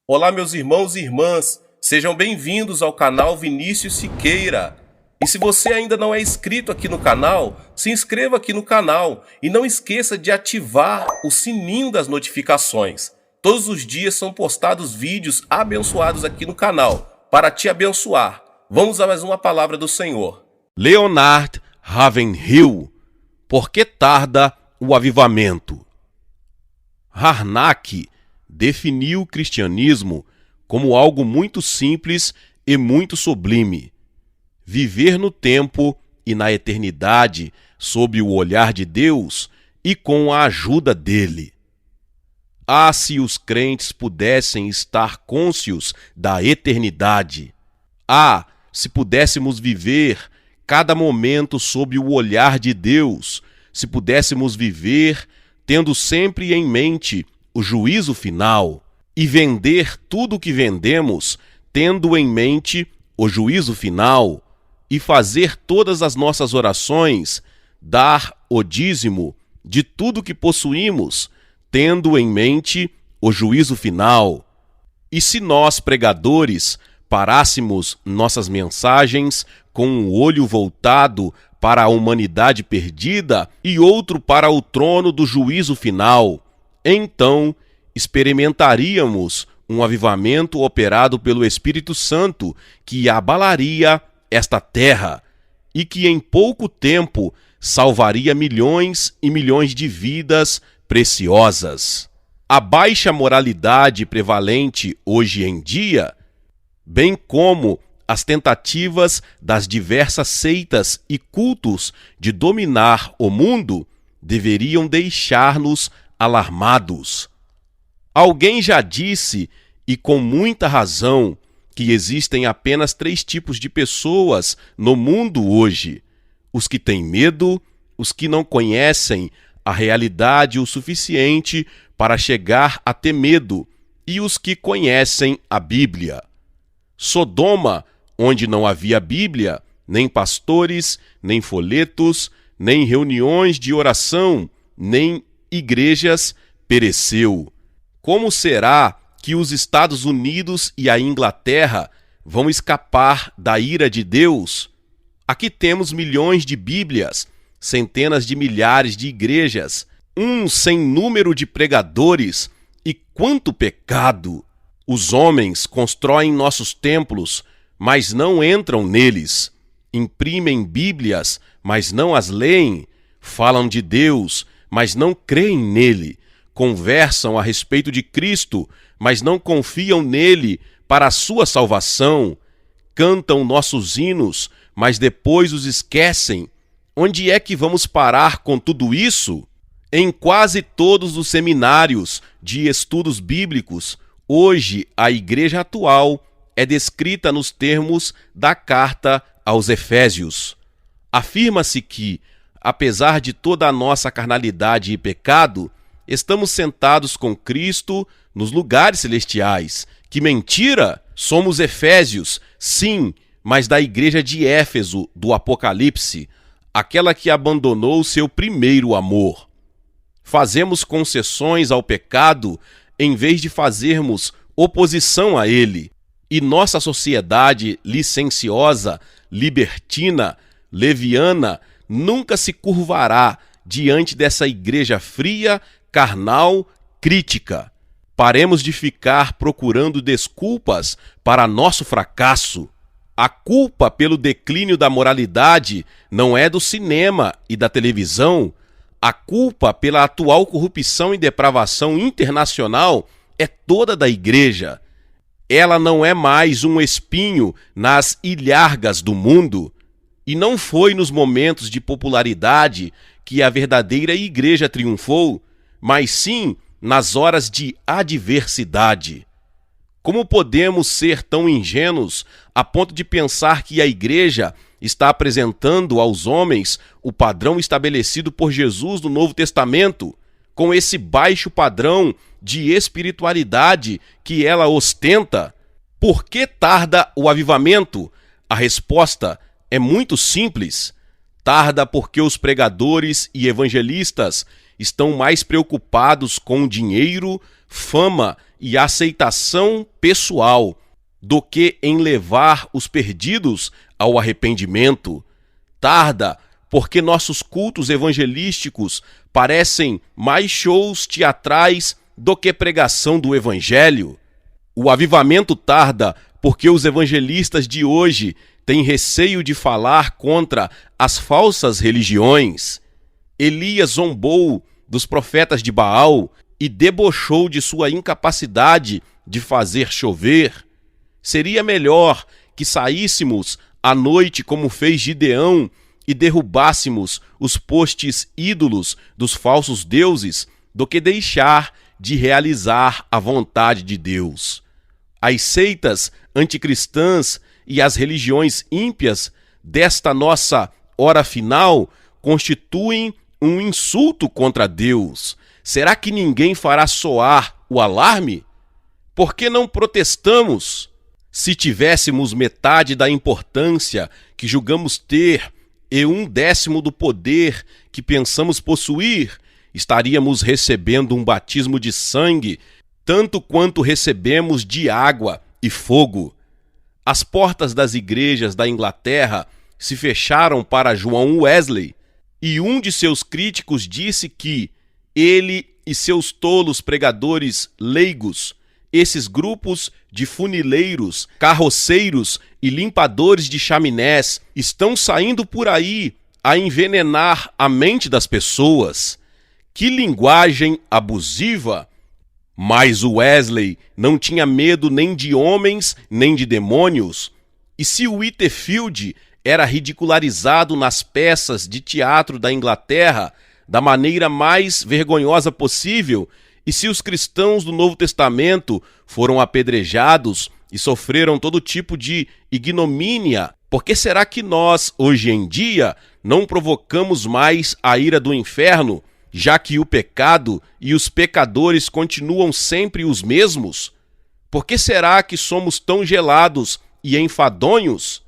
Olá, meus irmãos e irmãs, sejam bem-vindos ao canal Vinícius Siqueira. E se você ainda não é inscrito aqui no canal, se inscreva aqui no canal e não esqueça de ativar o sininho das notificações. Todos os dias são postados vídeos abençoados aqui no canal, para te abençoar. Vamos a mais uma palavra do Senhor. Leonard Ravenhill, por que tarda o avivamento? Harnack definiu o cristianismo como algo muito simples e muito sublime. Viver no tempo e na eternidade sob o olhar de Deus e com a ajuda dele. Ah, se os crentes pudessem estar cônscios da eternidade! Ah, se pudéssemos viver cada momento sob o olhar de Deus, se pudéssemos viver tendo sempre em mente o juízo final e vender tudo o que vendemos tendo em mente o juízo final e fazer todas as nossas orações, dar o dízimo de tudo que possuímos tendo em mente o juízo final. E se nós, pregadores, parássemos nossas mensagens com um olho voltado para a humanidade perdida e outro para o trono do juízo final, então experimentaríamos um avivamento operado pelo Espírito Santo que abalaria esta terra e que em pouco tempo salvaria milhões e milhões de vidas preciosas. A baixa moralidade prevalente hoje em dia, bem como as tentativas das diversas seitas e cultos de dominar o mundo, deveriam deixar-nos alarmados. Alguém já disse, e com muita razão, que existem apenas 3 tipos de pessoas no mundo hoje: os que têm medo, os que não conhecem a realidade o suficiente para chegar a ter medo, e os que conhecem a Bíblia. Sodoma, onde não havia Bíblia, nem pastores, nem folhetos, nem reuniões de oração, nem igrejas, pereceu. Como será que os Estados Unidos e a Inglaterra vão escapar da ira de Deus? Aqui temos milhões de Bíblias, centenas de milhares de igrejas, um sem número de pregadores, e quanto pecado! Os homens constroem nossos templos, mas não entram neles. Imprimem Bíblias, mas não as leem. Falam de Deus, mas não creem nele. Conversam a respeito de Cristo, mas não confiam nele para a sua salvação. Cantam nossos hinos, mas depois os esquecem. Onde é que vamos parar com tudo isso? Em quase todos os seminários de estudos bíblicos, hoje a igreja atual é descrita nos termos da carta aos Efésios. Afirma-se que, apesar de toda a nossa carnalidade e pecado, estamos sentados com Cristo nos lugares celestiais. Que mentira! Somos Efésios, sim, mas da igreja de Éfeso do Apocalipse, aquela que abandonou seu primeiro amor. Fazemos concessões ao pecado em vez de fazermos oposição a ele. E nossa sociedade licenciosa, libertina, leviana, nunca se curvará diante dessa igreja fria, carnal, crítica. Paremos de ficar procurando desculpas para nosso fracasso. A culpa pelo declínio da moralidade não é do cinema e da televisão. A culpa pela atual corrupção e depravação internacional é toda da igreja. Ela não é mais um espinho nas ilhargas do mundo. E não foi nos momentos de popularidade que a verdadeira igreja triunfou, mas sim nas horas de adversidade. Como podemos ser tão ingênuos a ponto de pensar que a igreja está apresentando aos homens o padrão estabelecido por Jesus no Novo Testamento, com esse baixo padrão de espiritualidade que ela ostenta? Por que tarda o avivamento? A resposta é muito simples. Tarda porque os pregadores e evangelistas estão mais preocupados com dinheiro, fama e aceitação pessoal do que em levar os perdidos ao arrependimento. Tarda, porque nossos cultos evangelísticos parecem mais shows teatrais do que pregação do evangelho. O avivamento tarda, porque os evangelistas de hoje têm receio de falar contra as falsas religiões. Elias zombou dos profetas de Baal e debochou de sua incapacidade de fazer chover. Seria melhor que saíssemos à noite como fez Gideão e derrubássemos os postes ídolos dos falsos deuses do que deixar de realizar a vontade de Deus. As seitas anticristãs e as religiões ímpias desta nossa hora final constituem um insulto contra Deus. Será que ninguém fará soar o alarme? Por que não protestamos? Se tivéssemos metade da importância que julgamos ter e 1/10 do poder que pensamos possuir, estaríamos recebendo um batismo de sangue, tanto quanto recebemos de água e fogo. As portas das igrejas da Inglaterra se fecharam para João Wesley, e um de seus críticos disse que ele e seus tolos pregadores leigos, esses grupos de funileiros, carroceiros e limpadores de chaminés, estão saindo por aí a envenenar a mente das pessoas. Que linguagem abusiva! Mas o Wesley não tinha medo nem de homens, nem de demônios. E se o Whitefield era ridicularizado nas peças de teatro da Inglaterra da maneira mais vergonhosa possível, e se os cristãos do Novo Testamento foram apedrejados e sofreram todo tipo de ignomínia, por que será que nós, hoje em dia, não provocamos mais a ira do inferno, já que o pecado e os pecadores continuam sempre os mesmos? Por que será que somos tão gelados e enfadonhos?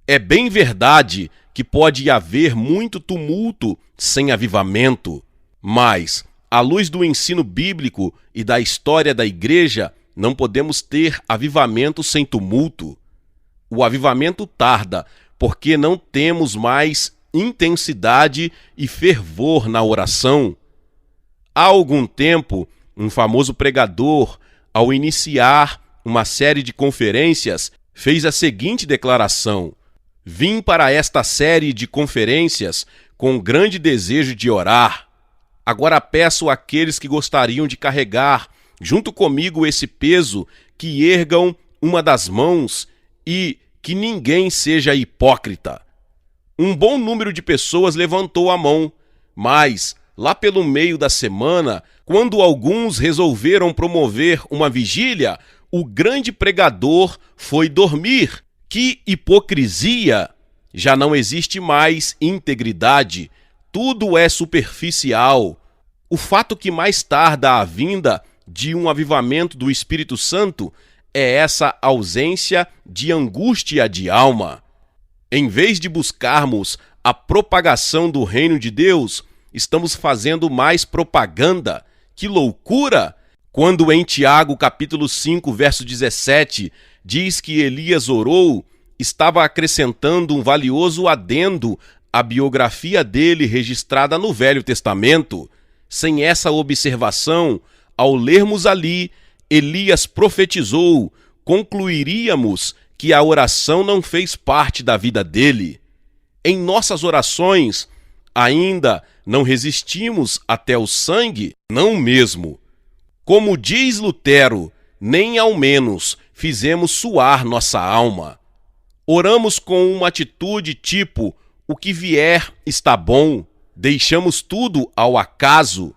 É bem verdade que pode haver muito tumulto sem avivamento, mas, à luz do ensino bíblico e da história da igreja, não podemos ter avivamento sem tumulto. O avivamento tarda porque não temos mais intensidade e fervor na oração. Há algum tempo, um famoso pregador, ao iniciar uma série de conferências, fez a seguinte declaração: "Vim para esta série de conferências com grande desejo de orar. Agora peço àqueles que gostariam de carregar junto comigo esse peso que ergam uma das mãos e que ninguém seja hipócrita." Um bom número de pessoas levantou a mão, mas, lá pelo meio da semana, quando alguns resolveram promover uma vigília, o grande pregador foi dormir. Que hipocrisia! Já não existe mais integridade. Tudo é superficial. O fato que mais tarda a vinda de um avivamento do Espírito Santo é essa ausência de angústia de alma. Em vez de buscarmos a propagação do reino de Deus, estamos fazendo mais propaganda. Que loucura! Quando em Tiago capítulo 5, verso 17, diz que Elias orou, estava acrescentando um valioso adendo à biografia dele registrada no Velho Testamento. Sem essa observação, ao lermos ali, Elias profetizou, concluiríamos que a oração não fez parte da vida dele. Em nossas orações, ainda não resistimos até o sangue? Não mesmo. Como diz Lutero, nem ao menos fizemos suar nossa alma. Oramos com uma atitude tipo, o que vier está bom, deixamos tudo ao acaso.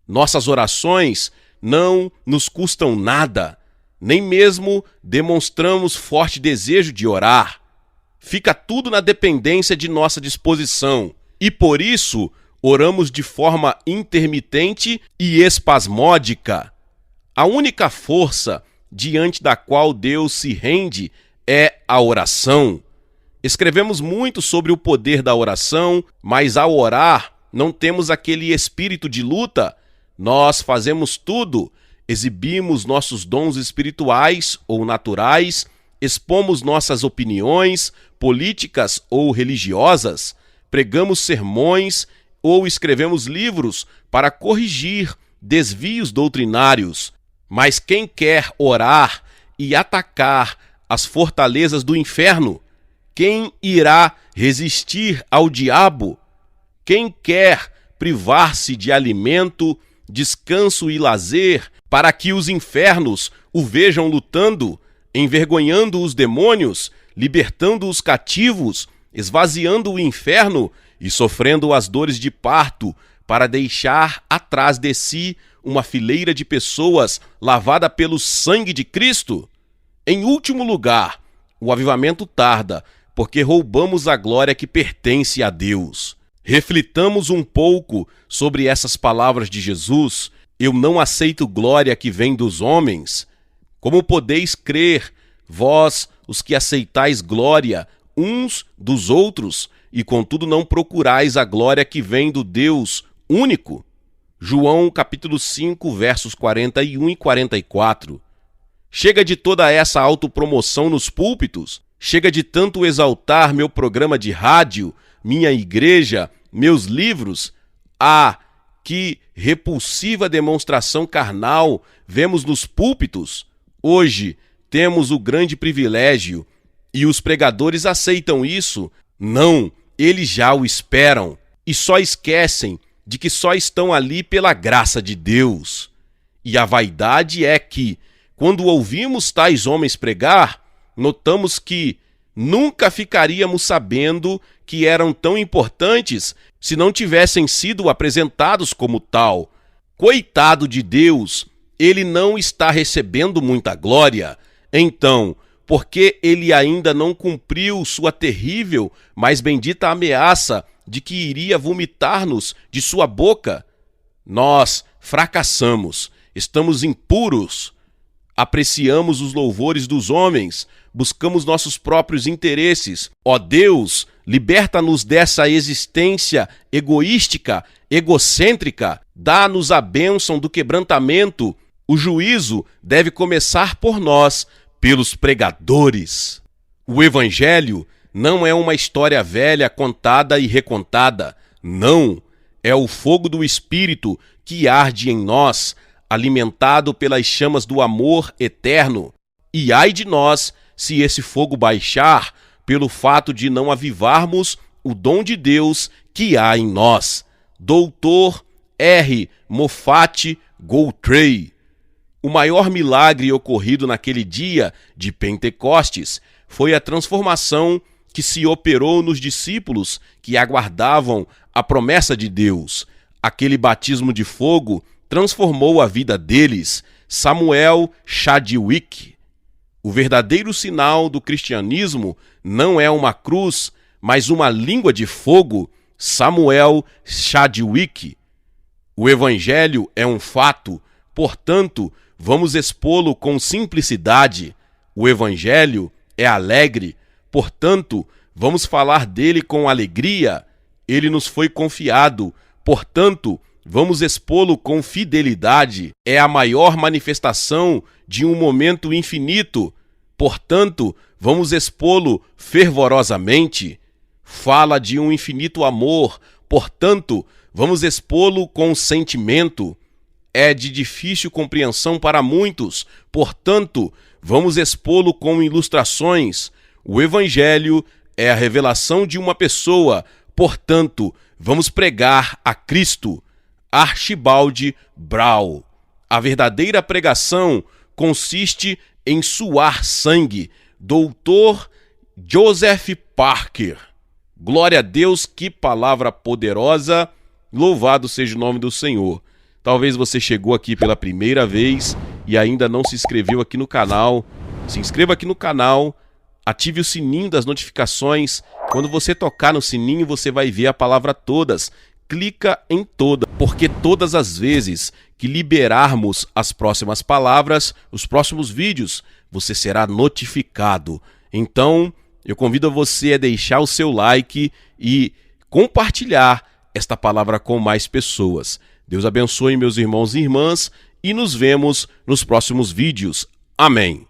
Nossas orações não nos custam nada, nem mesmo demonstramos forte desejo de orar. Fica tudo na dependência de nossa disposição, e por isso oramos de forma intermitente e espasmódica. A única força diante da qual Deus se rende é a oração. Escrevemos muito sobre o poder da oração, mas ao orar, não temos aquele espírito de luta. Nós fazemos tudo, exibimos nossos dons espirituais ou naturais, expomos nossas opiniões políticas ou religiosas, pregamos sermões ou escrevemos livros para corrigir desvios doutrinários. Mas quem quer orar e atacar as fortalezas do inferno? Quem irá resistir ao diabo? Quem quer privar-se de alimento, descanso e lazer para que os infernos o vejam lutando, envergonhando os demônios, libertando os cativos, esvaziando o inferno e sofrendo as dores de parto para deixar atrás de si uma fileira de pessoas lavada pelo sangue de Cristo? Em último lugar, o avivamento tarda, porque roubamos a glória que pertence a Deus. Reflitamos um pouco sobre essas palavras de Jesus: eu não aceito glória que vem dos homens. Como podeis crer, vós, os que aceitais glória uns dos outros, e contudo não procurais a glória que vem do Deus único? João capítulo 5, versos 41 e 44. Chega de toda essa autopromoção nos púlpitos. Chega de tanto exaltar meu programa de rádio, minha igreja, meus livros. Ah, que repulsiva demonstração carnal vemos nos púlpitos. Hoje temos o grande privilégio, e os pregadores aceitam isso? Não, eles já o esperam, e só esquecem de que só estão ali pela graça de Deus. E a vaidade é que, quando ouvimos tais homens pregar, notamos que nunca ficaríamos sabendo que eram tão importantes se não tivessem sido apresentados como tal. Coitado de Deus, ele não está recebendo muita glória. Então, porque ele ainda não cumpriu sua terrível, mas bendita ameaça de que iria vomitar-nos de sua boca? Nós fracassamos, estamos impuros, apreciamos os louvores dos homens, buscamos nossos próprios interesses. Ó Deus, liberta-nos dessa existência egoística, egocêntrica, dá-nos a bênção do quebrantamento. O juízo deve começar por nós, pelos pregadores. O Evangelho não é uma história velha contada e recontada. Não, é o fogo do Espírito que arde em nós, alimentado pelas chamas do amor eterno. E ai de nós se esse fogo baixar pelo fato de não avivarmos o dom de Deus que há em nós. Doutor R. Moffat Goldrake. O maior milagre ocorrido naquele dia de Pentecostes foi a transformação que se operou nos discípulos que aguardavam a promessa de Deus. Aquele batismo de fogo transformou a vida deles. Samuel Chadwick. O verdadeiro sinal do cristianismo não é uma cruz, mas uma língua de fogo. Samuel Chadwick. O Evangelho é um fato, portanto, vamos expô-lo com simplicidade. O Evangelho é alegre, portanto, vamos falar dele com alegria. Ele nos foi confiado, portanto, vamos expô-lo com fidelidade. É a maior manifestação de um momento infinito, portanto, vamos expô-lo fervorosamente. Fala de um infinito amor, portanto, vamos expô-lo com sentimento. É de difícil compreensão para muitos, portanto, vamos expô-lo com ilustrações. O Evangelho é a revelação de uma pessoa, portanto, vamos pregar a Cristo. Archibald Brown. A verdadeira pregação consiste em suar sangue. Doutor Joseph Parker. Glória a Deus, que palavra poderosa. Louvado seja o nome do Senhor. Talvez você chegou aqui pela primeira vez e ainda não se inscreveu aqui no canal. Se inscreva aqui no canal, ative o sininho das notificações. Quando você tocar no sininho, você vai ver a palavra todas. Clica em toda, porque todas as vezes que liberarmos as próximas palavras, os próximos vídeos, você será notificado. Então, eu convido você a deixar o seu like e compartilhar esta palavra com mais pessoas. Deus abençoe meus irmãos e irmãs e nos vemos nos próximos vídeos. Amém.